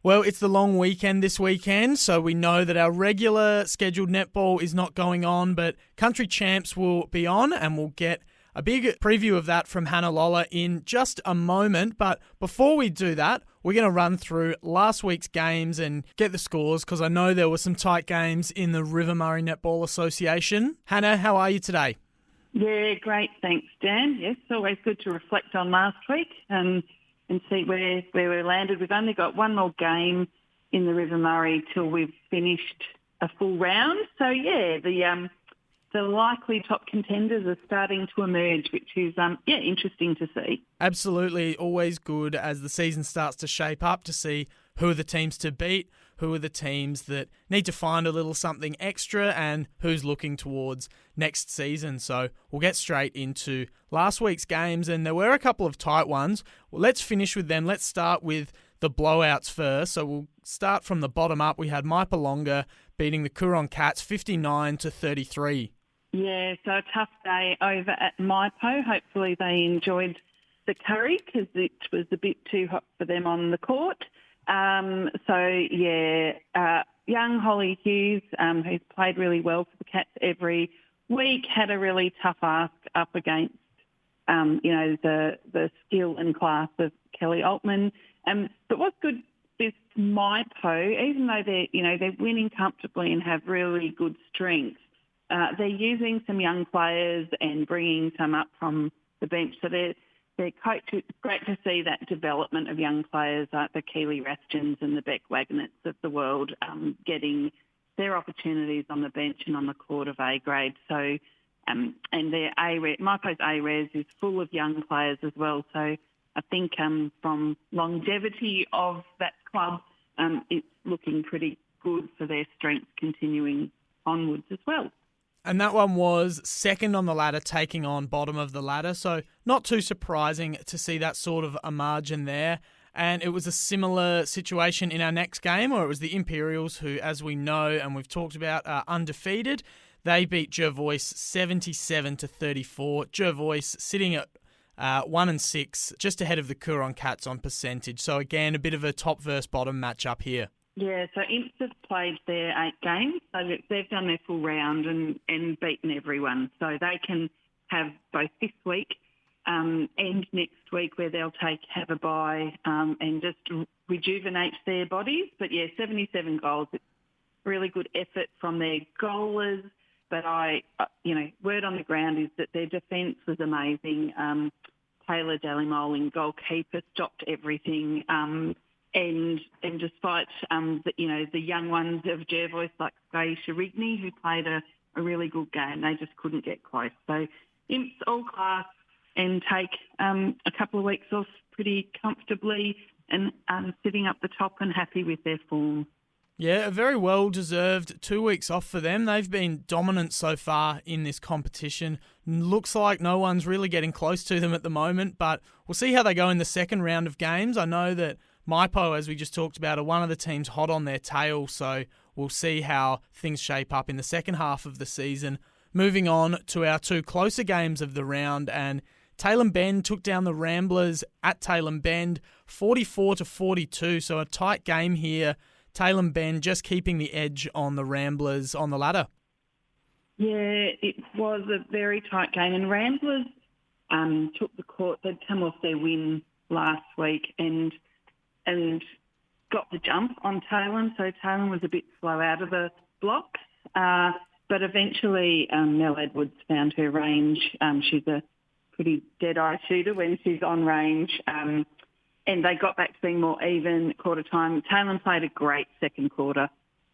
Well, it's the long weekend this weekend, so we know that our regular scheduled netball is not going on, but Country Champs will be on, and we'll get a big preview of that from Hannah Lolla in just a moment. But before we do that, we're going to run through last week's games and get the scores, because I know there were some tight games in the River Murray Netball Association. Hannah, how are you today? Yeah, great. Thanks, Dan. Yes, always good to reflect on last week and see where we landed. We've only got one more game in the River Murray till we've finished a full round. So, yeah, the likely top contenders are starting to emerge, which is, interesting to see. Absolutely. Always good as the season starts to shape up to see who are the teams to beat, who are the teams that need to find a little something extra, and who's looking towards next season. So we'll get straight into last week's games, and there were a couple of tight ones. Well, let's finish with them. Let's start with the blowouts first. So we'll start from the bottom up. We had Maipalonga beating the Coorong Cats 59-33. Yeah, so a tough day over at Maipo. Hopefully they enjoyed the curry because it was a bit too hot for them on the court. Young Holly Hughes, who's played really well for the Cats every week, had a really tough ask up against, the skill and class of Kelly Altman. But what's good is Maipo, even though they're winning comfortably and have really good strengths, they're using some young players and bringing some up from the bench. So their coach, it's great to see that development of young players like the Keely Rastians and the Beck Wagnets of the world getting their opportunities on the bench and on the court of A grade. So, and their Maipo's A-Res is full of young players as well. So I think from longevity of that club, it's looking pretty good for their strength continuing onwards as well. And that one was second on the ladder, taking on bottom of the ladder. So not too surprising to see that sort of a margin there. And it was a similar situation in our next game, or it was the Imperials, who, as we know and we've talked about, are undefeated. They beat Jervois 77-34. Jervois sitting at 1-6, just ahead of the Coorong Cats on percentage. So again, a bit of a top versus bottom matchup here. Yeah, so Imps have played their 8 games. So they've done their full round and beaten everyone. So they can have both this week and next week, where they'll have a bye and just rejuvenate their bodies. But yeah, 77 goals. It's really good effort from their goalers. But word on the ground is that their defence was amazing. Taylor Dallimole in goalkeeper stopped everything. And despite the young ones of Jervois like Faye Sharigny, who played a really good game, they just couldn't get close. So Imps all class and take a couple of weeks off pretty comfortably and sitting up the top and happy with their form. Yeah, a very well-deserved 2 weeks off for them. They've been dominant so far in this competition. Looks like no one's really getting close to them at the moment, but we'll see how they go in the second round of games. I know that Maipo, as we just talked about, are one of the teams hot on their tail, so we'll see how things shape up in the second half of the season. Moving on to our 2 closer games of the round, and Tailem Bend took down the Ramblers at Tailem Bend 44-42, so a tight game here. Tailem Bend just keeping the edge on the Ramblers on the ladder. Yeah, it was a very tight game, and Ramblers took the court. They'd come off their win last week and got the jump on Tailem, so Tailem was a bit slow out of the blocks. But eventually Mel Edwards found her range. She's a pretty dead-eye shooter when she's on range. And they got back to being more even at quarter time. Tailem played a great second quarter.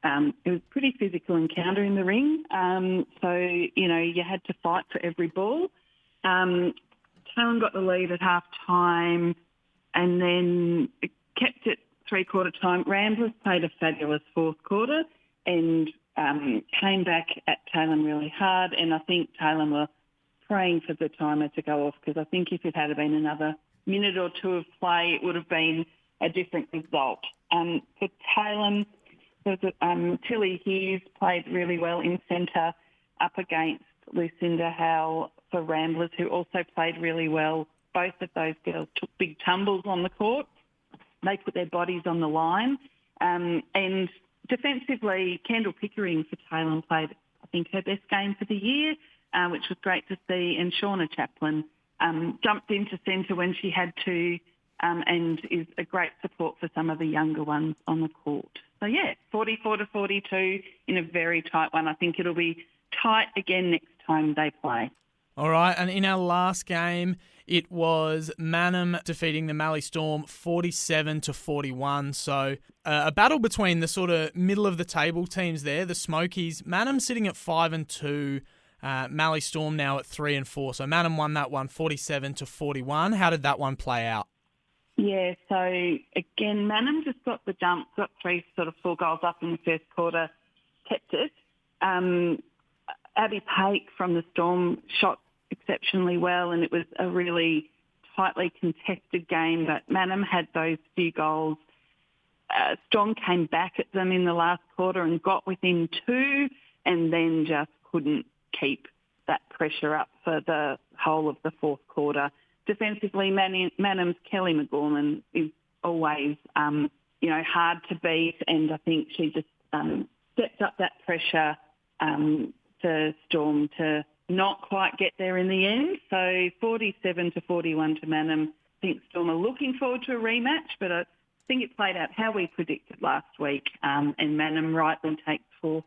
It was a pretty physical encounter in the ring. You had to fight for every ball. Tailem got the lead at half-time and then kept it three-quarter time. Ramblers played a fabulous fourth quarter and came back at Tailem really hard. And I think Tailem were praying for the timer to go off, because I think if it had been another minute or two of play, it would have been a different result. For Tailem, Tilly Hughes played really well in centre up against Lucinda Howell for Ramblers, who also played really well. Both of those girls took big tumbles on the court. They put their bodies on the line And defensively, Kendall Pickering for Taylor played, I think, her best game for the year, which was great to see. And Shauna Chaplin jumped into centre when she had to, and is a great support for some of the younger ones on the court. So, 44-42 in a very tight one. I think it'll be tight again next time they play. All right, and in our last game, it was Mannum defeating the Mallee Storm 47-41. So a battle between the sort of middle of the table teams there, the Smokies. Mannum sitting at 5-2, Mallee Storm now at 3-4. So Mannum won that one 47-41. How did that one play out? Yeah, so again, Mannum just got the jump, got 4 goals up in the first quarter, kept it. Abby Pake from the Storm shot exceptionally well, and it was a really tightly contested game, but Mannum had those few goals. Storm came back at them in the last quarter and got within 2, and then just couldn't keep that pressure up for the whole of the fourth quarter. Defensively, Mannum's Kelly McGorman is always, hard to beat, and I think she just stepped up that pressure for Storm to not quite get there in the end. So 47-41 to Mannum. I think Storm are looking forward to a rematch, but I think it played out how we predicted last week, and Mannum rightly takes 4th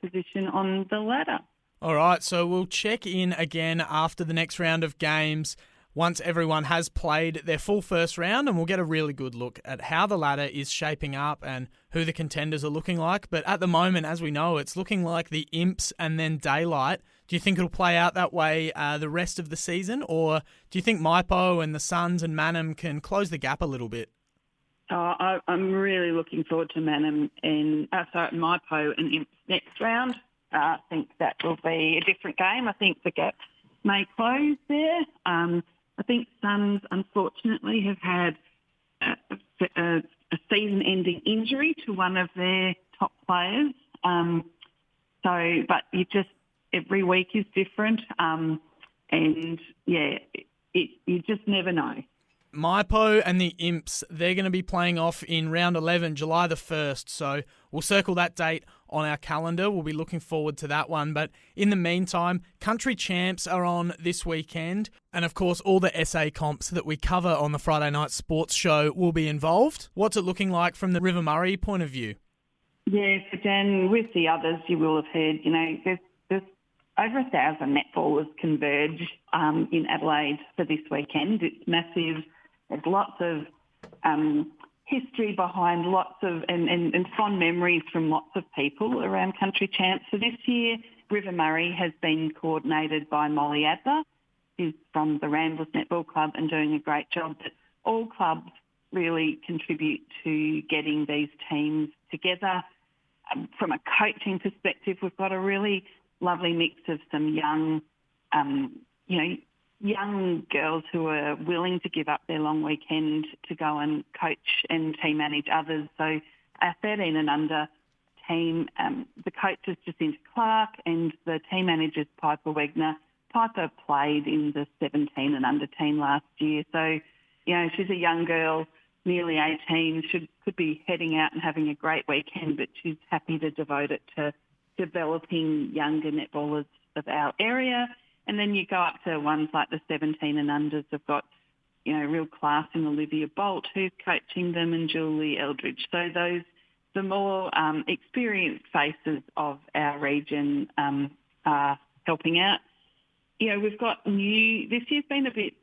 position on the ladder. All right, so we'll check in again after the next round of games once everyone has played their full first round, and we'll get a really good look at how the ladder is shaping up and who the contenders are looking like. But at the moment, as we know, it's looking like the Imps and then Daylight. Do you think it'll play out that way the rest of the season, or do you think Maipo and the Suns and Mannum can close the gap a little bit? I'm really looking forward to Mannum and Maipo and Imps next round. I think that will be a different game. I think the gap may close there. I think Suns, unfortunately, have had a season-ending injury to one of their top players. But every week is different, you just never know. Maipo and the Imps, they're going to be playing off in round 11, July the 1st. So we'll circle that date on our calendar. We'll be looking forward to that one. But in the meantime, country champs are on this weekend. And of course, all the SA comps that we cover on the Friday Night Sports Show will be involved. What's it looking like from the River Murray point of view? Yeah, so Dan, with the others, you will have heard, there's over 1,000 netballers converge in Adelaide for this weekend. It's massive. There's lots of history behind lots of and fond memories from lots of people around country champs. So this year, River Murray has been coordinated by Molly Adler, who's from the Ramblers Netball Club and doing a great job. But all clubs really contribute to getting these teams together. From a coaching perspective, we've got a really lovely mix of some young girls who are willing to give up their long weekend to go and coach and team manage others. So our 13 and under team, the coach is Jacinta Clark and the team manager is Piper Wegner. Piper played in the 17 and under team last year. So, she's a young girl, nearly 18, could be heading out and having a great weekend, but she's happy to devote it to developing younger netballers of our area. And then you go up to ones like the 17 and unders have got, real class in Olivia Bolt, who's coaching them, and Julie Eldridge. So the more experienced faces of our region are helping out. We've got this year's been a bit,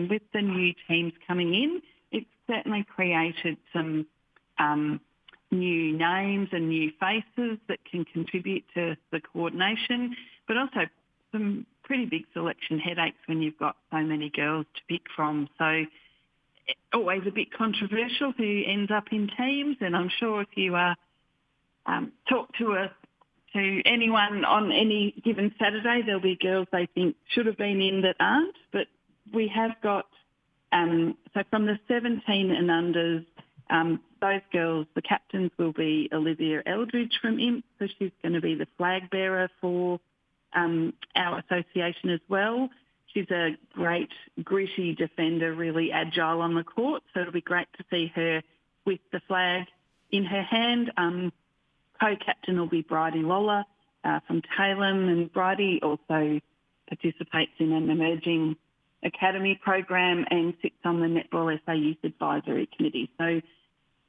with the new teams coming in, it's certainly created some new names and new faces that can contribute to the coordination, but also some pretty big selection headaches when you've got so many girls to pick from. So always a bit controversial who ends up in teams, and I'm sure if you talk to anyone on any given Saturday, there'll be girls they think should have been in that aren't. But we have got, so from the 17 and unders, those girls, the captains will be Olivia Eldridge from IMP, so she's going to be the flag bearer for our association as well. She's a great, gritty defender, really agile on the court, so it'll be great to see her with the flag in her hand. Co-captain will be Bridie Lola from Taylor, and Bridie also participates in an emerging academy program and sits on the Netball SA Youth Advisory Committee. So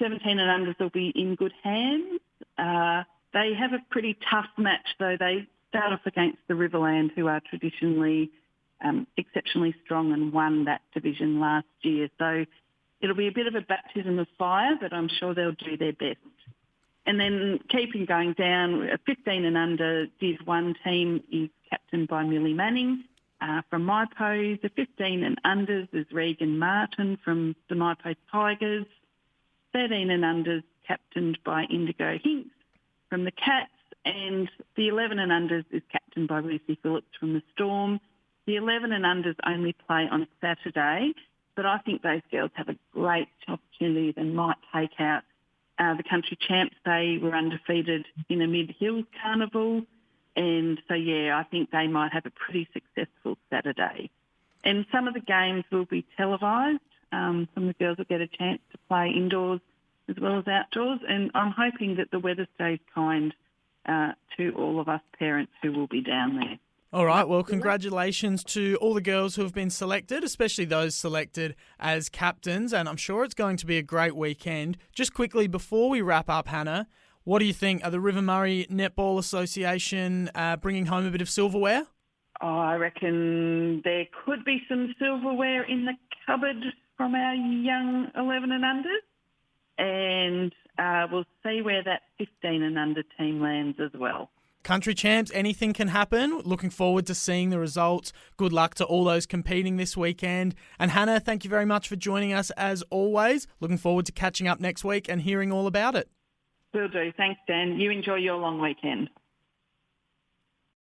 17 and unders will be in good hands. They have a pretty tough match, though. They start off against the Riverland, who are traditionally exceptionally strong and won that division last year. So it'll be a bit of a baptism of fire, but I'm sure they'll do their best. And then keeping going down, a 15 and under Div 1 team is captained by Millie Manning from MyPo. The 15 and unders is Regan Martin from the MyPo Tigers. 13 and unders captained by Indigo Hinks from the Cats. And the 11 and unders is captained by Lucy Phillips from the Storm. The 11 and unders only play on Saturday, but I think those girls have a great opportunity that might take out the country champs. They were undefeated in a mid-hills carnival. And so, I think they might have a pretty successful Saturday. And some of the games will be televised. Some of the girls will get a chance to play indoors as well as outdoors. And I'm hoping that the weather stays kind to all of us parents who will be down there. All right, well, congratulations to all the girls who have been selected, especially those selected as captains, and I'm sure it's going to be a great weekend. Just quickly, before we wrap up, Hannah, what do you think? Are the River Murray Netball Association bringing home a bit of silverware? I reckon there could be some silverware in the cupboard from our young 11 and unders, and we'll see where that 15 and under team lands as well. Country champs, anything can happen. Looking forward to seeing the results. Good luck to all those competing this weekend. And Hannah, thank you very much for joining us as always. Looking forward to catching up next week and hearing all about it. Will do. Thanks, Dan. You enjoy your long weekend.